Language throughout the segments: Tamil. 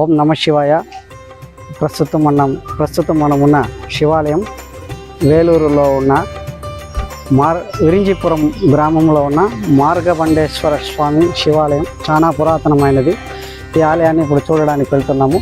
ఓం నమ శివాయ. ప్రస్తుతం మనం ఉన్న శివాలయం వేలూరులో ఉన్న విరింజీపురం గ్రామంలో ఉన్న మార్గబండేశ్వర స్వామి శివాలయం. చాలా పురాతనమైనది. ఈ ఆలయాన్ని ఇప్పుడు చూడడానికి వెళ్తున్నాము.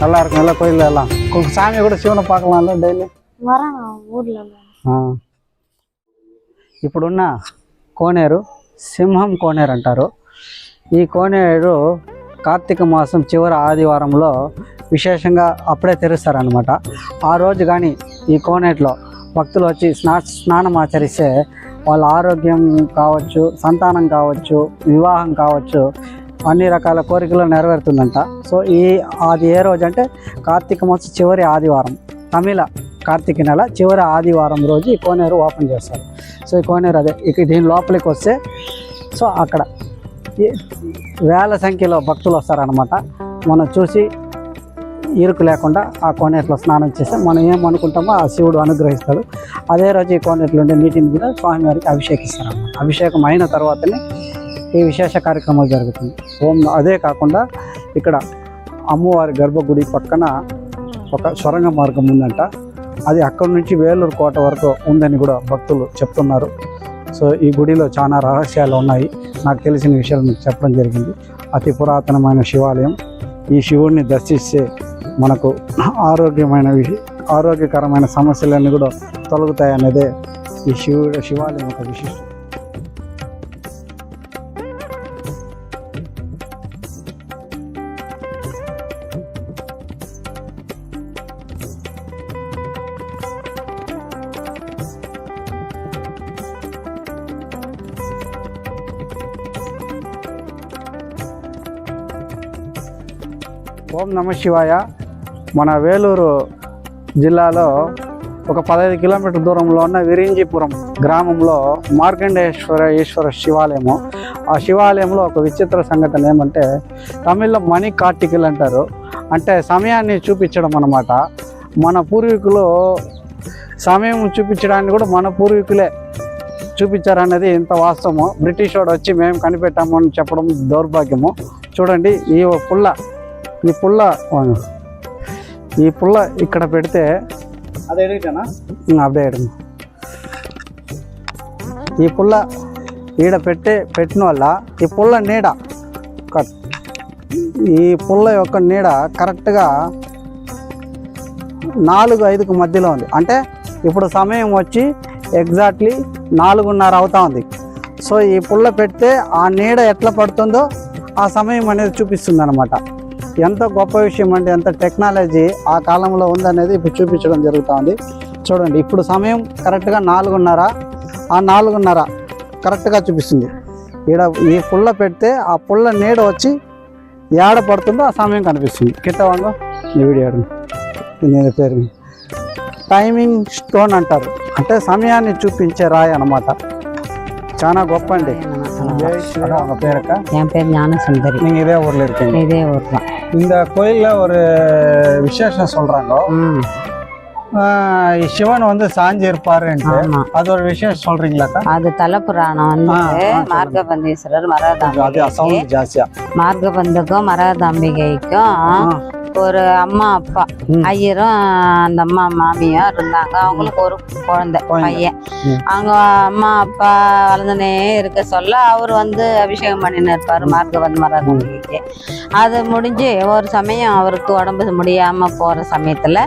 நல்லா இருக்கும். எல்லா கோயிலில் எல்லாம் சாமி கூட சிவனை பார்க்கலாம்ல டெய்லி. ఇప్పుడున్న కోనేరు సింహం కోనేరు అంటారు. ఈ కోనేరు కార్తీక మాసం చివరి ఆదివారంలో విశేషంగా అప్పుడే తెరుస్తారనమాట. ఆ రోజు కానీ ఈ కోనేరులో భక్తులు వచ్చి స్నానం ఆచరిస్తే వాళ్ళ ఆరోగ్యం కావచ్చు, సంతానం కావచ్చు, వివాహం కావచ్చు, అన్ని రకాల కోరికలు నెరవేరుతుందంట. సో అది ఏ రోజు అంటే కార్తీక మాసం చివరి ఆదివారం, తమిళ కార్తీక నెల చివరి ఆదివారం రోజు ఈ కోనేరు ఓపెన్ చేస్తారు. సో ఈ కోనేరు అదే దీని లోపలికి వస్తే సో అక్కడ వేల సంఖ్యలో భక్తులు వస్తారనమాట. మనం చూసి ఇరుకు లేకుండా ఆ కోనేరులో స్నానం చేస్తే మనం ఏమనుకుంటామో ఆ శివుడు అనుగ్రహిస్తాడు. అదే రోజు ఈ కోనేరులో ఉండే నీటిని కూడా స్వామివారికి అభిషేకిస్తారన్నమాట. అభిషేకం అయిన తర్వాతనే ఈ విశేష కార్యక్రమాలు జరుగుతుంది. అదే కాకుండా ఇక్కడ అమ్మవారి గర్భగుడి పక్కన ఒక సొరంగ మార్గం ఉందంట. అది అక్కడి నుంచి వేలూరు కోట వరకు ఉందని కూడా భక్తులు చెప్తున్నారు. సో ఈ గుడిలో చాలా రహస్యాలు ఉన్నాయి. నాకు తెలిసిన విషయాలు మీకు చెప్పడం జరిగింది. అతి పురాతనమైన శివాలయం. ఈ శివుడిని దర్శిస్తే మనకు ఆరోగ్యకరమైన సమస్యలన్నీ కూడా తొలగుతాయనేదే ఈ శివాలయం ఒక విశిష్టం. ఓం నమ శివాయ. మన వేలూరు జిల్లాలో ఒక 15 కిలోమీటర్ల దూరంలో ఉన్న విరింజీపురం గ్రామంలో మార్కండేశ్వర శివాలయము. ఆ శివాలయంలో ఒక విచిత్ర సంఘటన ఏమంటే తమిళ్లో మణి కార్తికలు అంటారు. అంటే సమయాన్ని చూపించడం అన్నమాట. మన పూర్వీకులు సమయం చూపించడాన్ని కూడా మన పూర్వీకులే చూపించారన్నది ఇంత వాస్తవము. బ్రిటిష్ వాడు వచ్చి మేము కనిపెట్టాము అని చెప్పడం దౌర్భాగ్యము. చూడండి ఈ పుల్ల ఇక్కడ పెడితే అదే ఈ పుల్ల ఈడ పెట్టిన వల్ల ఈ పుల్ల నీడ ఈ పుల్ల యొక్క నీడ కరెక్ట్గా 4-5కు మధ్యలో ఉంది. అంటే ఇప్పుడు సమయం వచ్చి ఎగ్జాక్ట్లీ 4:30 అవుతా ఉంది. సో ఈ పుల్ల పెడితే ఆ నీడ ఎట్లా పడుతుందో ఆ సమయం అనేది చూపిస్తుంది అనమాట. ఎంత గొప్ప విషయం అంటే ఎంత టెక్నాలజీ ఆ కాలంలో ఉందనేది ఇప్పుడు చూపించడం జరుగుతూ ఉంది. చూడండి ఇప్పుడు సమయం కరెక్ట్గా 4:30. ఆ 4:30 కరెక్ట్గా చూపిస్తుంది. ఈడ ఈ పుల్ల పెడితే ఆ పుల్ల నీడ వచ్చి ఏడ పడుతుందో ఆ సమయం కనిపిస్తుంది. కింద వాంగో ఈ వీడియో దీని పేరు టైమింగ్ స్టోన్ అంటారు. అంటే సమయాన్ని చూపించే రాయి అన్నమాట. చాలా గొప్ప అండి. பேருக்க என் பேர் ஞான சுந்தரி. நீங்க இதே ஊர்ல இருக்கீங்க? இதே ஊர் தான். இந்த கோயில்ல ஒரு விசேஷம் சொல்றாங்க. சிவன் வந்து சாஞ்சி இருப்பாருன்ட்டு அது ஒரு விஷயம் சொல்றீங்களாக்கா? அது தலப்புராணம் வந்து மார்கபந்தீஸ்வரர் மார்கபந்துக்கும் மரகதாம்பிகைக்கும் ஒரு அம்மா அப்பா ஐயரும் அந்த அம்மா மாமியும் இருந்தாங்க. அவங்களுக்கு ஒரு குழந்தை பையன். அவங்க அம்மா அப்பா வளர்ந்துனே இருக்க சொல்ல அவர் வந்து அபிஷேகம் பண்ணின்னு இருப்பாரு மார்கபந்த மரகதாம்பிகைக்கு. அது முடிஞ்சு ஒரு சமயம் அவருக்கு உடம்பு முடியாம போற சமயத்துல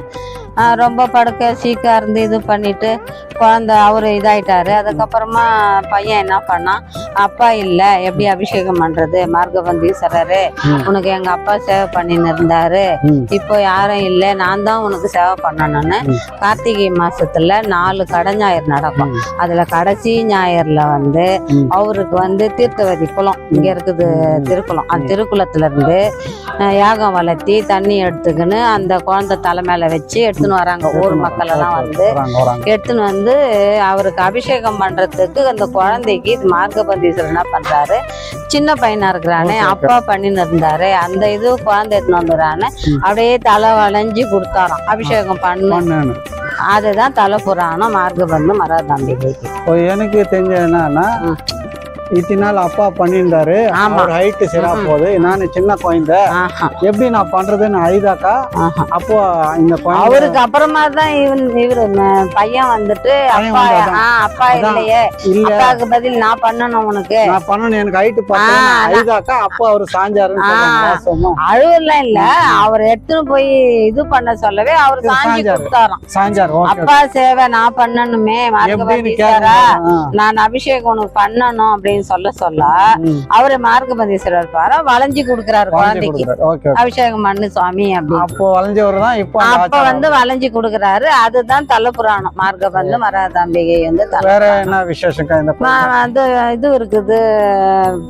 ரொம்ப படுக்க சீக்கா இருந்து இது பண்ணிட்டு குழந்தை அவரு இதாயிட்டாரு. அதுக்கப்புறமா பையன் என்ன பண்ணான், அப்பா இல்லை எப்படி அபிஷேகம் பண்றது, மார்கபந்தீஸ்வரரு உனக்கு எங்க அப்பா சேவை பண்ணின்னு இருந்தாரு, இப்போ யாரும் இல்லை, நான் தான் உனக்கு சேவை பண்ணணும்னு கார்த்திகை மாசத்துல 4 கடை ஞாயிறு நடக்கும். அதுல கடைசி ஞாயிறுல வந்து அவருக்கு வந்து தீர்த்தவதி குளம் இங்க இருக்குது திருக்குளம். அந்த திருக்குளத்துல இருந்து யாகம் வளர்த்தி தண்ணி எடுத்துக்கின்னு அந்த குழந்தை தலை மேல வச்சு எடுத்துன்னு வராங்க. ஊர் மக்கள் எல்லாம் வந்து எடுத்துன்னு வந்து அவருக்கு அபிஷேகம் பண்றதுக்கு அந்த குழந்தைக்கு மார்கபந்தீஸ்வரர் என்ன பண்றாரு, சின்ன பையனா இருக்கிறானே அப்பா பண்ணின்னு இருந்தாரு, அந்த இது குழந்தை எடுத்துன்னு வந்துறான்னு அப்படியே தலை வளைஞ்சி கொடுத்தாராம் அபிஷேகம் பண்ணு. அதுதான் தலை புராணம் மார்கபந்து மரகதாம்பிகைக்கு. எனக்கு தெரிஞ்ச என்னன்னா இத்தனை நாள் அப்பா பண்ணியிருந்தாரு, அவர் ஹைட்டு சரியா போகுது, நான் சின்ன குழந்தை எப்படி நான் பண்றதுன்னு அழுதாக்கா அப்போ இந்த அவருக்கு அப்புறமா தான் இவரு பையன் வந்துட்டு அப்பா இல்லையே அப்பாவுக்கு பதில் நான் பண்ணணும், உனக்கு நான் பண்ணணும், எனக்கு ஹைட்டு அழுதாக்கா அப்போ அவரு சாஞ்சாரு. அழுவெல்லாம் இல்ல, அவர் எடுத்துன்னு போய் இது பண்ண சொல்லவே அவர் சாஞ்சி கொடுத்தாராம். சாஞ்சாரு அப்பா சேவை நான் பண்ணணுமே மார்கபந்தீஸ்வரா, நான் அபிஷேகம் உனக்கு பண்ணணும் அப்படின்னு சொல்ல அவரு மார்கபந்தீஸ்வரர் வளைஞ்சி கொடுக்கிறாரு குழந்தைக்கு, அபிஷேகம் பண்ணு சுவாமி அப்படின்னு. அப்போ வளைஞ்சவர்தான் அப்ப வந்து வளைஞ்சி கொடுக்கிறாரு. அதுதான் தல புராணம் மார்கபந்து மரகதாம்பிகை வந்து. வேற என்ன விசேஷம்? வந்து இது இருக்குது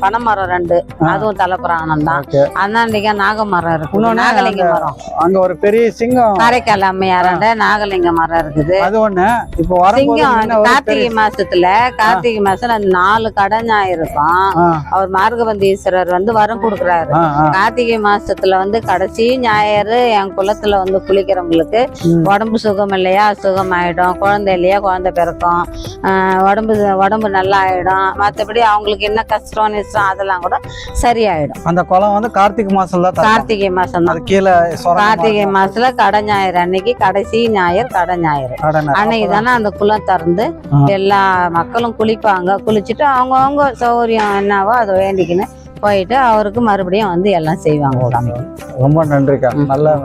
பனைமரம் 2, அதுவும் தல புராணம் தான். அந்தாண்டிக்கா நாகமரம் இருக்கு, நாகலிங்க மரம். அங்க ஒரு பெரிய சிங்கம் காரைக்கால் அம்மையாராண்ட நாகலிங்க மரம் இருக்குது. அது ஒண்ணு. இப்போ சிங்கம் கார்த்திகை மாசத்துல 4 கடை இருக்கும். அவர் மார்கபந்தீஸ்வரர் வந்து வரம் கொடுக்குறாரு. கார்த்திகை மாசத்துல வந்து கடைசி ஞாயிறு என் குளத்துல வந்து குளிக்கிறவங்களுக்கு உடம்பு சுகம் இல்லையா சுகம் ஆயிடும், குழந்தை இல்லையா குழந்தை பிறக்கும், உடம்பு நல்லா ஆயிடும், மற்றபடி அவங்களுக்கு என்ன கஷ்டம் நிஷ்டம் அதெல்லாம் கூட சரியாயிடும். அந்த குளம் வந்து கார்த்திகை மாசம் தான். கார்த்திகை மாசம் தான். கீழே கார்த்திகை மாசத்துல கடை ஞாயிறு அன்னைக்கு கடைசி ஞாயிறு கடை ஞாயிறு அன்னைக்கு தானே அந்த குளம் திறந்து எல்லா மக்களும் குளிப்பாங்க. குளிச்சுட்டு அவங்க சௌகரியம் என்னவோ அதை வேண்டிக்கின்னு போயிட்டு அவருக்கு மறுபடியும் வந்து எல்லாம் செய்வாங்க. ரொம்ப நன்றிக்கா. நல்ல